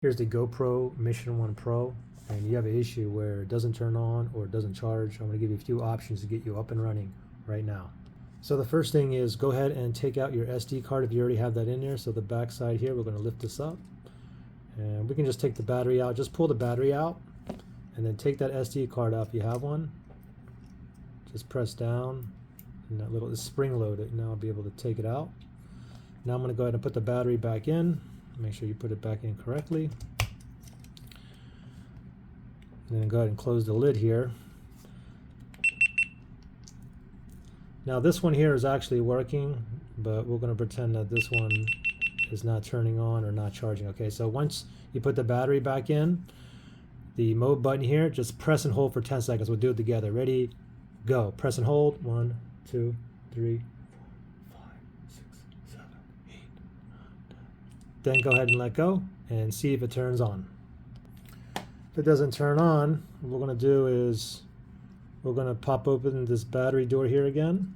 Here's the GoPro Mission 1 Pro, and you have an issue where it doesn't turn on or it doesn't charge. I'm going to give you a few options to get you up and running right now. So the first thing is go ahead and take out your SD card if you already have that in there. So the back side here, we're going to lift this up and we can just take the battery out. Just pull the battery out and then take that SD card out if you have one. Just press down and that little is spring loaded. Now I'll be able to take it out. Now I'm going to go ahead and put the battery back in. Make sure you put it back in correctly. And then go ahead and close the lid here. Now this one here is actually working, but we're going to pretend that this one is not turning on or not charging. Okay, so once you put the battery back in, the mode button here, just press and hold for 10 seconds. We'll do it together. Ready, go. Press and hold. 1, 2, 3, 4, 5, 6, 7, 8, 9, 10. Then go ahead and let go and see if it turns on. If it doesn't turn on, what we're going to do is we're going to pop open this battery door here again.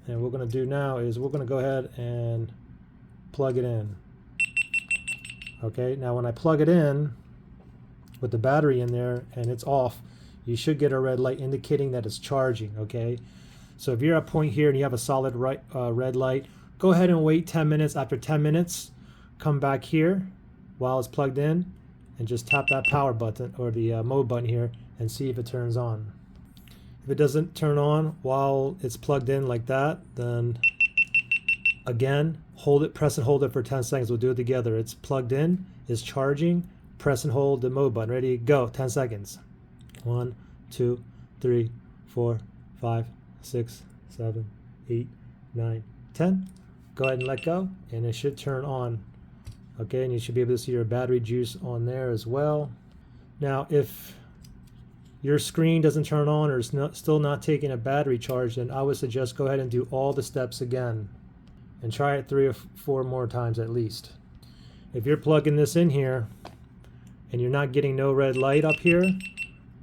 And what we're going to do now is we're going to go ahead and plug it in. Okay, now when I plug it in with the battery in there and it's off, you should get a red light indicating that it's charging. Okay, so if you're at a point here and you have a solid red light, go ahead and wait 10 minutes. After 10 minutes, come back here while it's plugged in and just tap that power button or the mode button here and see if it turns on. If it doesn't turn on while it's plugged in like that, then again, hold it, press and hold it for 10 seconds. We'll do it together. It's plugged in, it's charging, press and hold the mode button. Ready, go, 10 seconds. 1, 2, 3, 4, 5, 6, 7, 8, 9, 10. Go ahead and let go and it should turn on. Okay, and you should be able to see your battery juice on there as well. Now, if your screen doesn't turn on or is still not taking a battery charge, then I would suggest go ahead and do all the steps again and try it 3 or 4 more times at least. If you're plugging this in here and you're not getting no red light up here,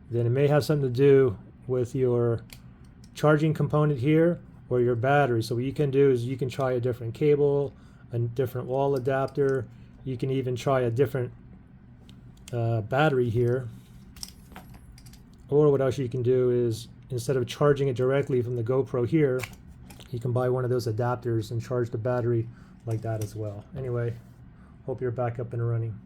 then it may have something to do with your charging component here or your battery. So what you can do is you can try a different cable, a different wall adapter. You can even try a different battery here. Or what else you can do is, instead of charging it directly from the GoPro here, you can buy one of those adapters and charge the battery like that as well. Anyway, hope you're back up and running.